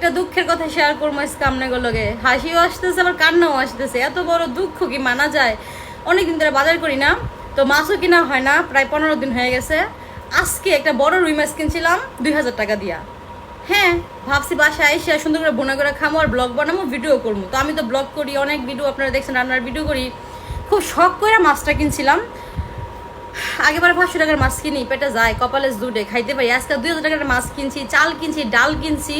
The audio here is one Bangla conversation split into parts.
একটা দুঃখের কথা শেয়ার করবো আজকে আপনাদের লগে। হাসিও আসতেছে আবার কান্নাও আসতেছে। এত বড় দুঃখ কি মানা যায়? অনেকদিন ধরে বাজার করি না, তো মাছও কিনা হয় না, প্রায় 15 দিন হয়ে গেছে। আজকে একটা বড় রুই মাছ কিনছিলাম 2000 টাকা দিয়া। হ্যাঁ, ভাবছি বাসায় এসে সুন্দর করে বোনা করে খামো আর ব্লগ বানাবো, ভিডিও করবো। তো আমি তো ব্লগ করি, অনেক ভিডিও আপনারা দেখছেন, রান্নার ভিডিও করি। খুব শখ করে মাছটা কিনছিলাম। আগেবার 500 টাকার মাছ কিনি, পেটে যায়, কপালে জুড়ে খাইতে পারি। আজকে 2000 টাকার মাছ কিনছি, চাল কিনছি, ডাল কিনছি,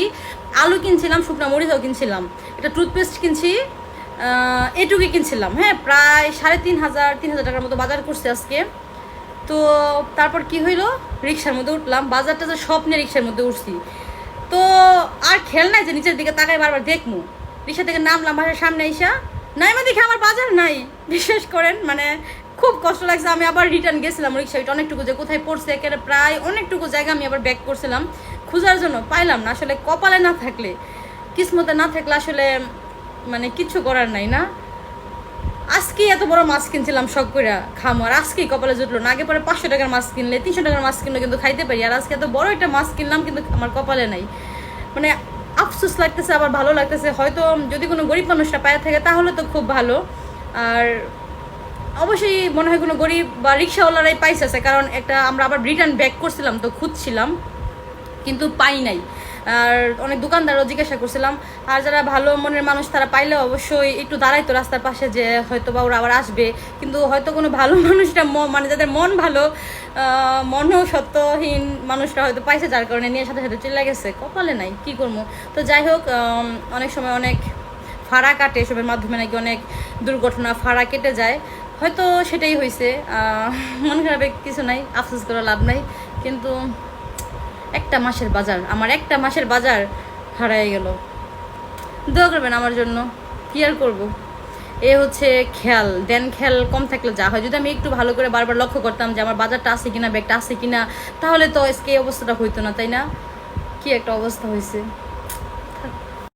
আলু কিনছিলাম, শুকনো মরিচও কিনছিলাম, একটা টুথপেস্ট কিনছি, এটুকুই কিনছিলাম। হ্যাঁ, প্রায় 3500 টাকার মতো বাজার করছি আজকে। তো তারপর কি হইলো, রিক্সার মধ্যে উঠলাম। বাজারটা যে স্বপ্নে রিক্সার মধ্যে উঠছি, তো আর খেয়াল নাই যে নিচের দিকে তাকাই বারবার দেখমু। রিক্সা থেকে নামলাম, বাসার সামনে আইসা নাইমা দেখি আমার বাজার নাই। বিশ্বাস করেন, মানে খুব কষ্ট লাগছে। আমি আবার রিটার্ন গেছিলাম রিক্সা, অনেকটুকু যে কোথায় পড়ছে, একেবারে প্রায় অনেকটুকু জায়গা আমি আবার ব্যাক করছিলাম খোঁজার জন্য, পাইলাম না। আসলে কপালে না থাকলে, কিসমতে না থাকলে আসলে মানে কিচ্ছু করার নাই না। আজকে এত বড় মাছ কিনছিলাম শখ করে খামো, আর আজকেই কপালে জুটলো না। আগে পরে 500 টাকার মাছ কিনলে, 300 টাকার মাছ কিনলে কিন্তু খাইতে পারি, আর আজকে এত বড় একটা মাছ কিনলাম কিন্তু আমার কপালে নাই। মানে আফসোস লাগতেছে, আবার ভালো লাগতেছে। হয়তো যদি কোনো গরিব মানুষটা পায়ে থাকে তাহলে তো খুব ভালো, আর অবশ্যই মনে হয় কোনো গরিব বা রিক্সাওয়ালারাই পাইছে, কারণ একটা আমরা আবার রিটার্ন ব্যাক করছিলাম, তো খুঁজছিলাম কিন্তু পাই নাই। আর অনেক দোকানদারও জিজ্ঞাসা করছিলাম, আর যারা ভালো মনের মানুষ তারা পাইলে অবশ্যই একটু দাঁড়াইতো রাস্তার পাশে, যে হয়তো বা ওরা আবার আসবে। কিন্তু হয়তো কোনো ভালো মানুষটা মানে যাদের মন ভালো, মনও সত্যহীন মানুষরা হয়তো পাইছে, যার কারণে নিয়ে সাথে সাথে চলে গেছে। কপালে নাই, কি করবো। তো যাই হোক, অনেক সময় অনেক ফাড়া কাটে, এসবের মাধ্যমে নাকি অনেক দুর্ঘটনা ফাড়া কেটে যায়, হয়তো সেটাই হয়েছে। মন খারাপে কিছু নাই, আফসোস করে লাভ নাই। কিন্তু একটা মাসের বাজার, আমার একটা মাসের বাজার হারাই গেল। দোয়া করবেন আমার জন্য, কি আর করবো। এ হচ্ছে খেয়াল দেন, খেয়াল কম থাকলে যা হয়। যদি আমি একটু ভালো করে বারবার লক্ষ্য করতাম যে আমার বাজারটা আছে কিনা, ব্যাগটা আছে কিনা, তাহলে তো আজকে এই অবস্থাটা হইতো না, তাই না? কি একটা অবস্থা হয়েছে।